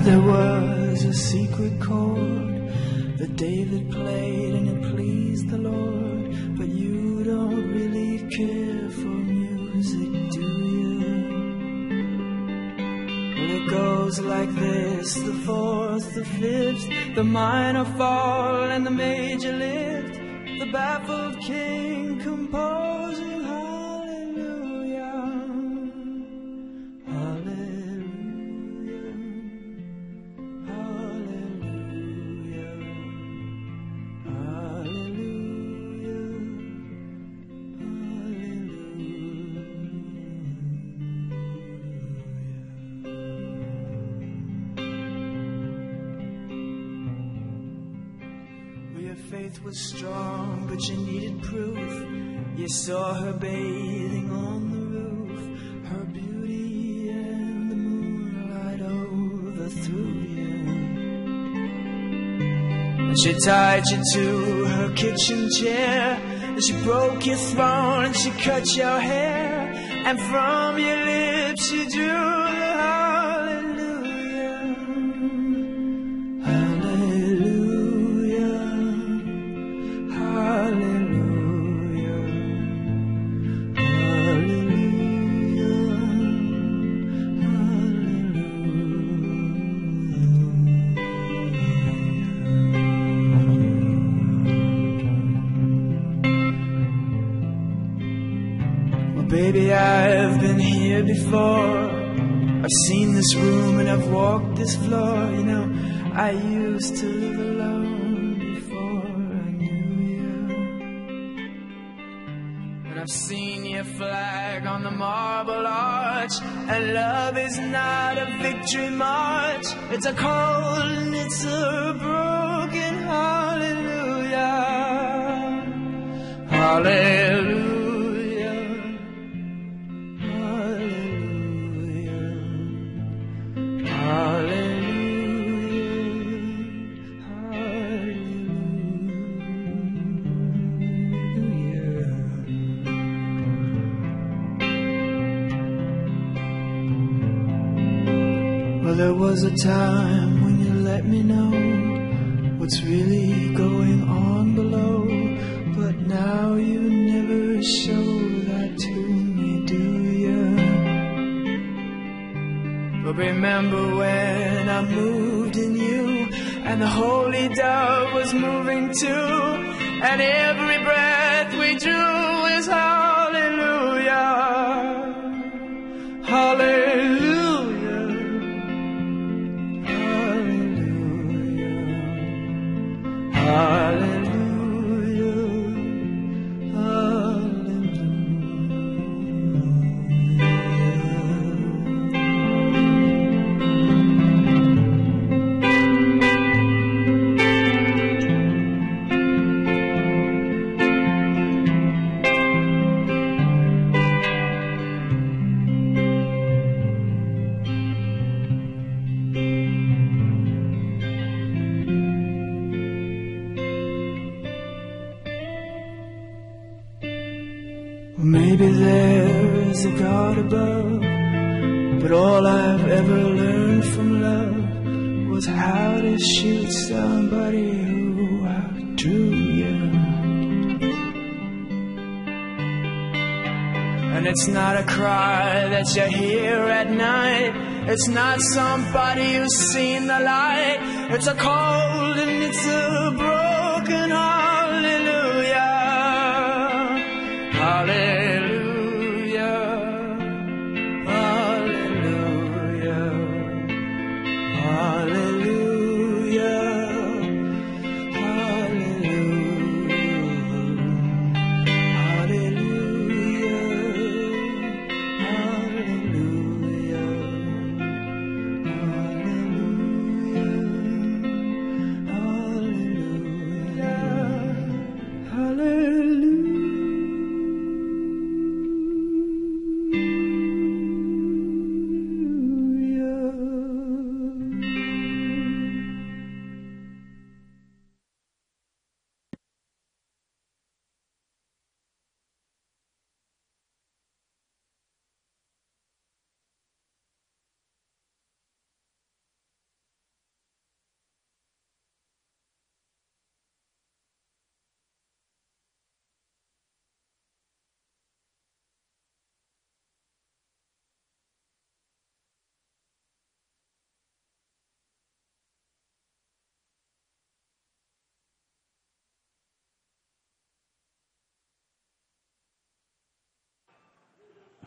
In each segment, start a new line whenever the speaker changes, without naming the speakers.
There was a secret chord that David played and it pleased the Lord. But you don't really care for music, do you? Well, it goes like this: the fourth, the fifth, the minor fall and the major lift, the baffled king composing hallelujah, hallelujah, hallelujah, hallelujah, hallelujah. Well, your faith was strong, but you needed proof. You saw her bathing on the roof, her beauty and the moonlight overthrew you. And she tied you to her kitchen chair, and she broke your throne and she cut your hair, and from your lips she drew the hallelujah, hallelujah, hallelujah, hallelujah. Well, baby, I've been here before. I've seen this room and I've walked this floor. You know, I used to live alone before I knew you. And I've seen your flag on the marble arch, and love is not a victory march. It's a cold and it's a broken hallelujah, hallelujah. Well, there was a time when you let me know what's really going on below, but now you never show that to me, do you? But remember when I moved in you, and the holy dove was moving too, and every breath we drew is hallelujah, hallelujah. Hallelujah, maybe there's a God above, but all I've ever learned from love was how to shoot somebody who outdrew you. And it's not a cry that you hear at night, it's not somebody who's seen the light, it's a cold and it's a broken hallelujah, hallelujah, hallelujah, hallelujah, hallelujah, hallelujah, hallelujah.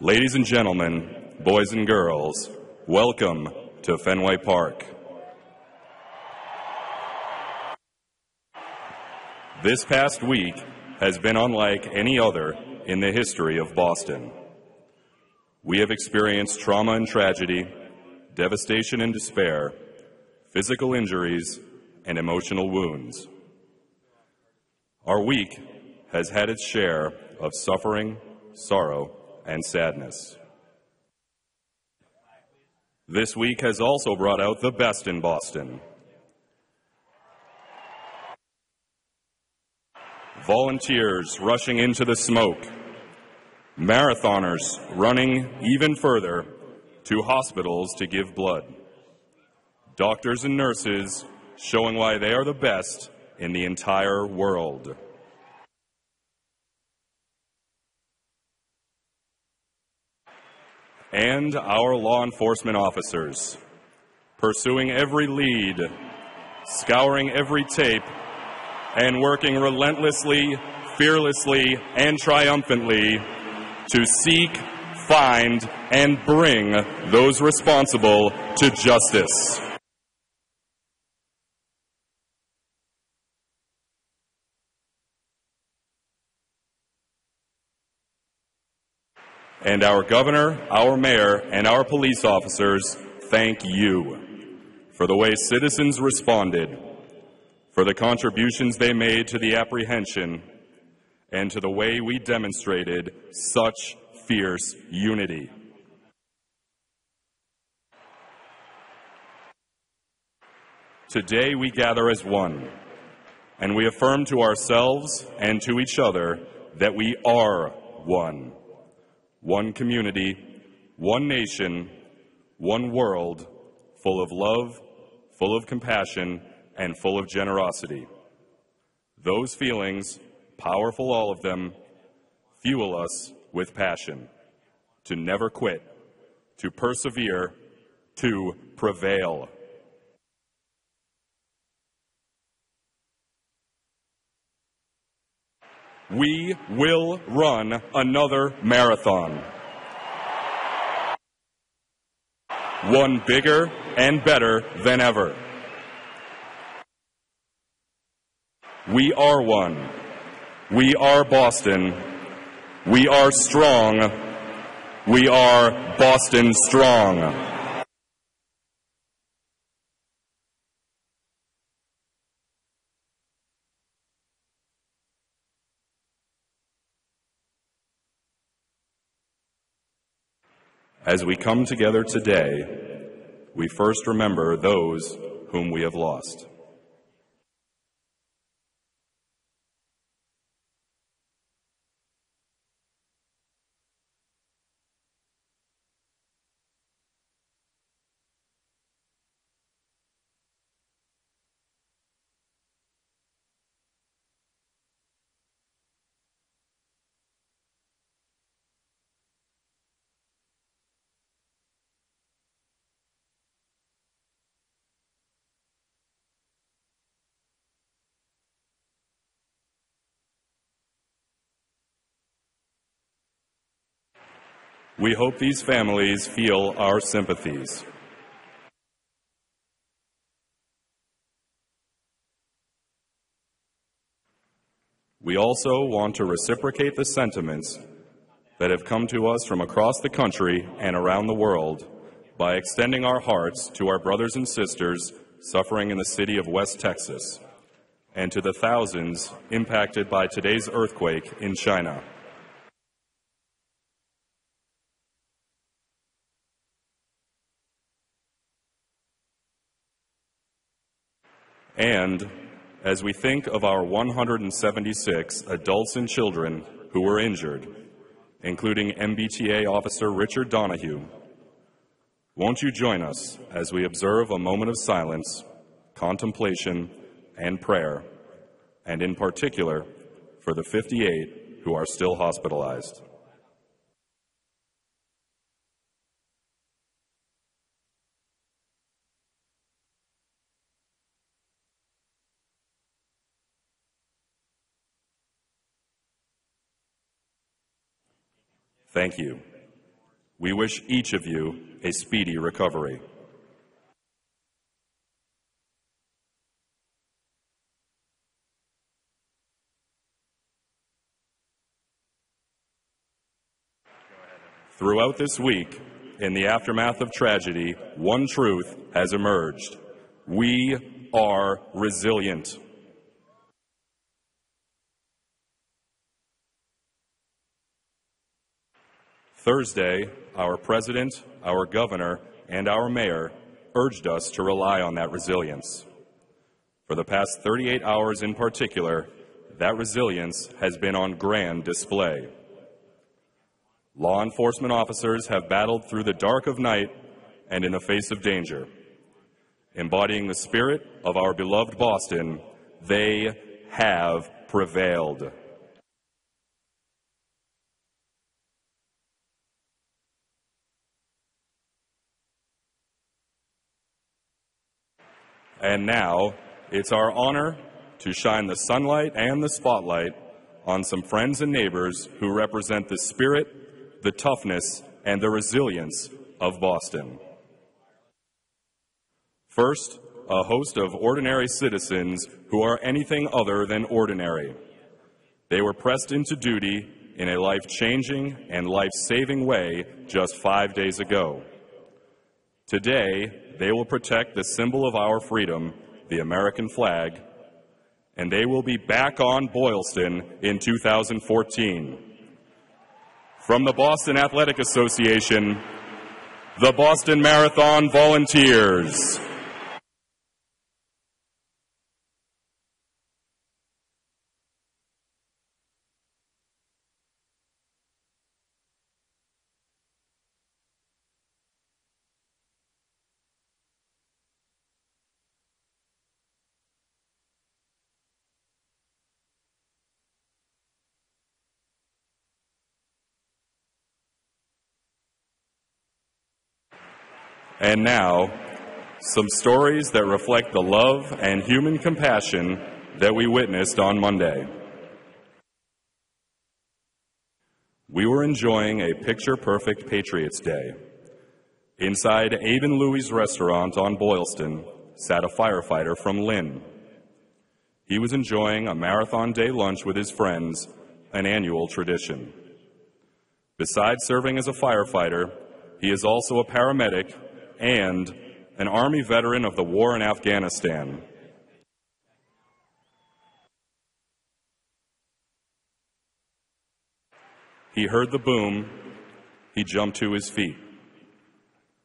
Ladies and gentlemen, boys and girls, welcome to Fenway Park. This past week has been unlike any other in the history of Boston. We have experienced trauma and tragedy, devastation and despair, physical injuries, and emotional wounds. Our week has had its share of suffering, sorrow, and sadness. This week has also brought out the best in Boston. Volunteers rushing into the smoke, marathoners running even further to hospitals to give blood, doctors and nurses showing why they are the best in the entire world. And our law enforcement officers, pursuing every lead, scouring every tape, and working relentlessly, fearlessly, and triumphantly to seek, find, and bring those responsible to justice. And our governor, our mayor, and our police officers thank you for the way citizens responded, for the contributions they made to the apprehension, and to the way we demonstrated such fierce unity. Today we gather as one, and we affirm to ourselves and to each other that we are one. One community, one nation, one world, full of love, full of compassion, and full of generosity. Those feelings, powerful all of them, fuel us with passion, to never quit, to persevere, to prevail. We will run another marathon. One bigger and better than ever. We are one. We are Boston. We are strong. We are Boston strong. As we come together today, we first remember those whom we have lost. We hope these families feel our sympathies. We also want to reciprocate the sentiments that have come to us from across the country and around the world by extending our hearts to our brothers and sisters suffering in the city of West Texas and to the thousands impacted by today's earthquake in China. And as we think of our 176 adults and children who were injured, including MBTA Officer Richard Donahue, won't you join us as we observe a moment of silence, contemplation, and prayer, and in particular, for the 58 who are still hospitalized. Thank you. We wish each of you a speedy recovery. Throughout this week, in the aftermath of tragedy, one truth has emerged. We are resilient. Thursday, our president, our governor, and our mayor urged us to rely on that resilience. For the past 38 hours in particular, that resilience has been on grand display. Law enforcement officers have battled through the dark of night and in the face of danger. Embodying the spirit of our beloved Boston, they have prevailed. And now, it's our honor to shine the sunlight and the spotlight on some friends and neighbors who represent the spirit, the toughness, and the resilience of Boston. First, a host of ordinary citizens who are anything other than ordinary. They were pressed into duty in a life-changing and life-saving way just 5 days ago. Today, they will protect the symbol of our freedom, the American flag, and they will be back on Boylston in 2014. From the Boston Athletic Association, the Boston Marathon Volunteers. And now, some stories that reflect the love and human compassion that we witnessed on Monday. We were enjoying a picture-perfect Patriots Day. Inside Abe and Louie's restaurant on Boylston sat a firefighter from Lynn. He was enjoying a marathon day lunch with his friends, an annual tradition. Besides serving as a firefighter, he is also a paramedic and an Army veteran of the war in Afghanistan. He heard the boom. He jumped to his feet.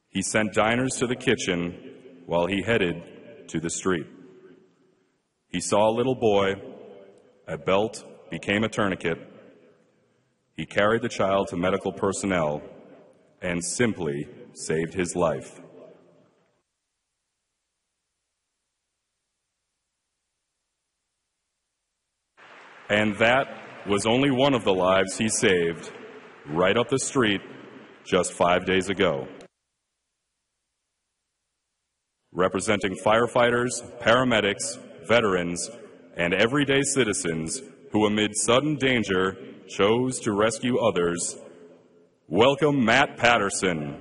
He sent diners to the kitchen while he headed to the street. He saw a little boy. A belt became a tourniquet. He carried the child to medical personnel and simply saved his life. And that was only one of the lives he saved right up the street just 5 days ago. Representing firefighters, paramedics, veterans, and everyday citizens who amid sudden danger chose to rescue others, welcome Matt Patterson.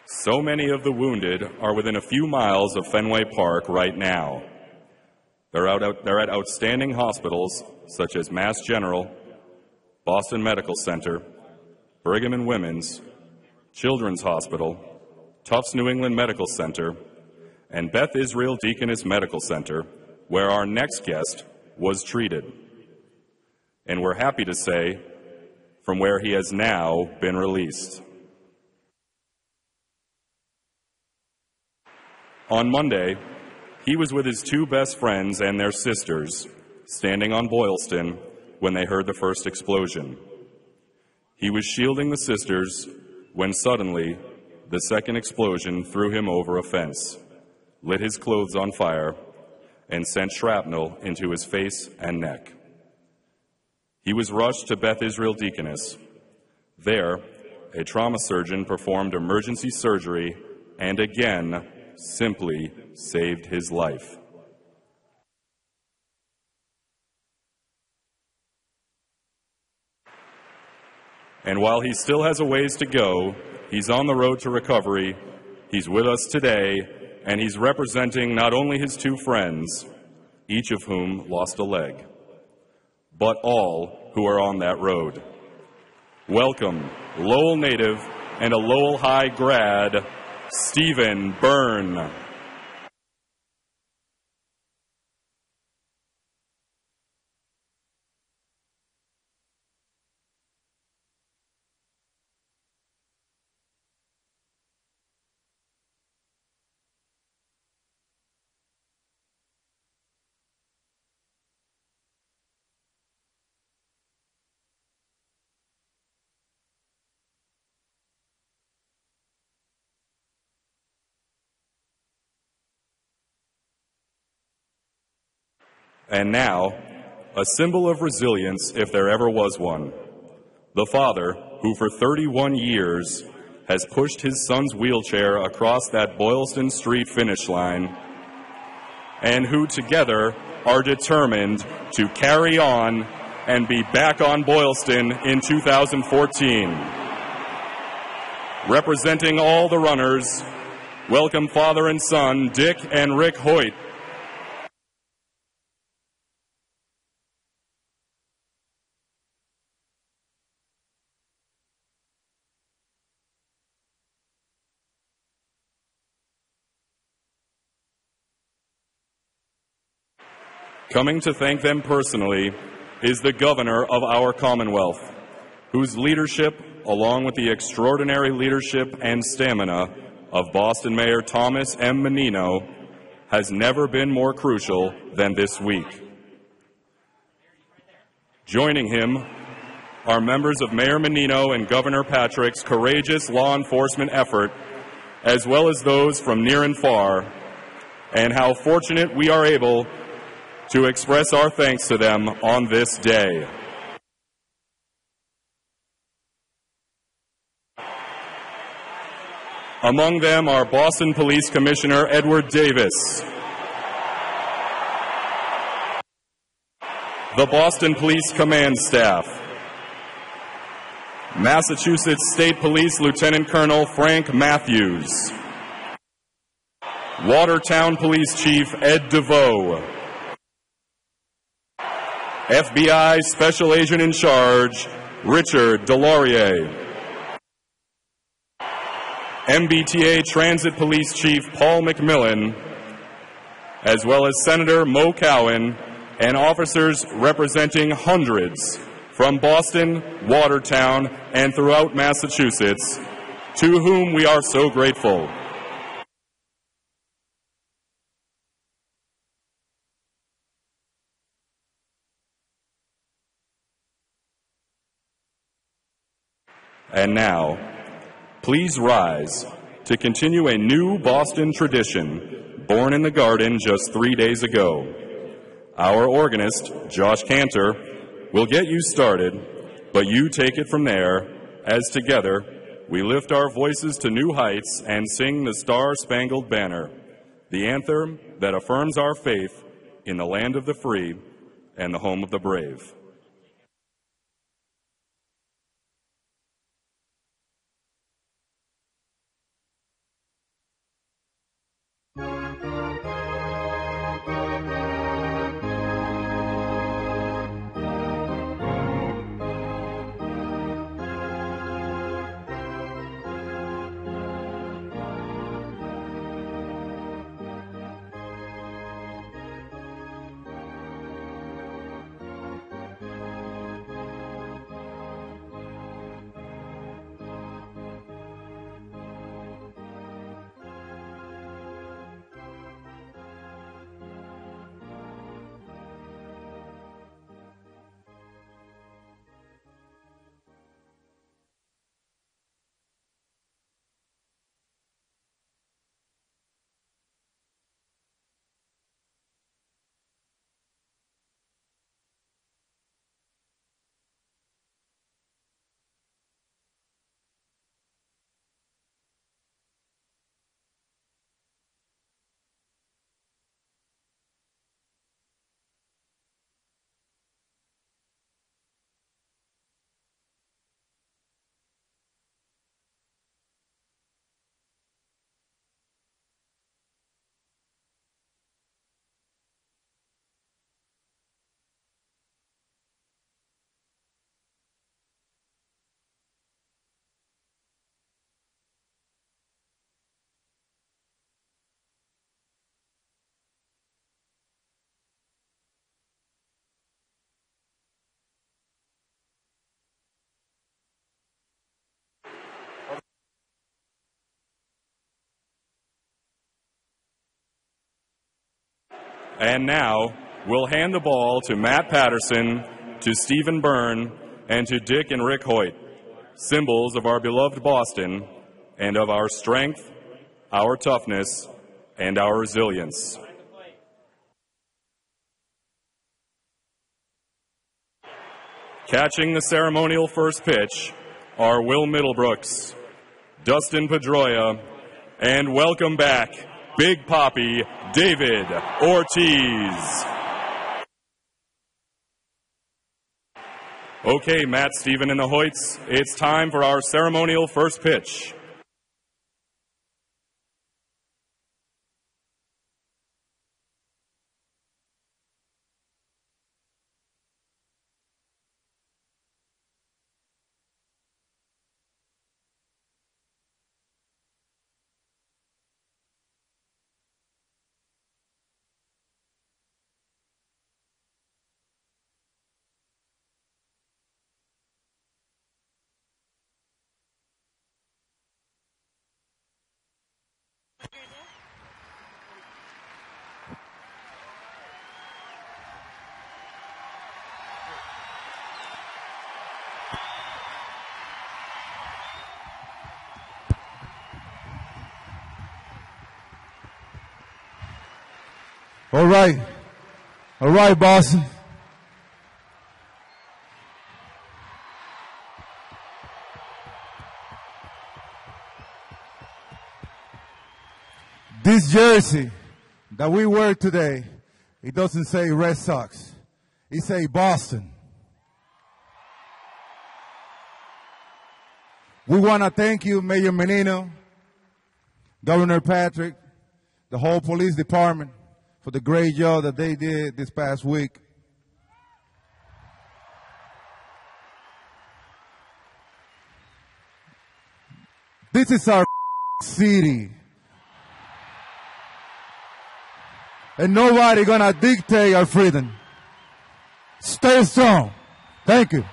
So many of the wounded are within a few miles of Fenway Park right now. They're at outstanding hospitals such as Mass General, Boston Medical Center, Brigham and Women's, Children's Hospital, Tufts New England Medical Center, and Beth Israel Deaconess Medical Center, where our next guest was treated. And we're happy to say, from where he has now been released. On Monday, he was with his two best friends and their sisters, standing on Boylston, when they heard the first explosion. He was shielding the sisters when suddenly the second explosion threw him over a fence, lit his clothes on fire, and sent shrapnel into his face and neck. He was rushed to Beth Israel Deaconess. There, a trauma surgeon performed emergency surgery and again simply saved his life. And while he still has a ways to go, he's on the road to recovery, he's with us today, and he's representing not only his two friends, each of whom lost a leg, but all who are on that road. Welcome, Lowell native and a Lowell High grad, Stephen Byrne. And now, a symbol of resilience if there ever was one. The father, who for 31 years has pushed his son's wheelchair across that Boylston Street finish line, and who together are determined to carry on and be back on Boylston in 2014. Representing all the runners, welcome father and son, Dick and Rick Hoyt. Coming to thank them personally is the governor of our Commonwealth, whose leadership, along with the extraordinary leadership and stamina of Boston Mayor Thomas M. Menino, has never been more crucial than this week. Joining him are members of Mayor Menino and Governor Patrick's courageous law enforcement effort, as well as those from near and far, and how fortunate we are able to express our thanks to them on this day. Among them are Boston Police Commissioner Edward Davis, the Boston Police Command Staff, Massachusetts State Police Lieutenant Colonel Frank Matthews, Watertown Police Chief Ed DeVoe, FBI Special Agent in Charge, Richard Delaurier, MBTA Transit Police Chief Paul McMillan, as well as Senator Mo Cowan and officers representing hundreds from Boston, Watertown, and throughout Massachusetts, to whom we are so grateful. And now, please rise to continue a new Boston tradition born in the garden just 3 days ago. Our organist, Josh Cantor, will get you started, but you take it from there as together we lift our voices to new heights and sing the Star-Spangled Banner, the anthem that affirms our faith in the land of the free and the home of the brave. And now, we'll hand the ball to Matt Patterson, to Stephen Byrne, and to Dick and Rick Hoyt, symbols of our beloved Boston and of our strength, our toughness, and our resilience. Catching the ceremonial first pitch are Will Middlebrooks, Dustin Pedroia, and welcome back, Big Papi David Ortiz. Okay, Matt, Stephen, and the Hoyts, it's time for our ceremonial first pitch.
All right, Boston. This jersey that we wear today, it doesn't say Red Sox. It says Boston. We want to thank you, Mayor Menino, Governor Patrick, the whole police department, for the great job that they did this past week. This is our city. And nobody gonna dictate our freedom. Stay strong. Thank you.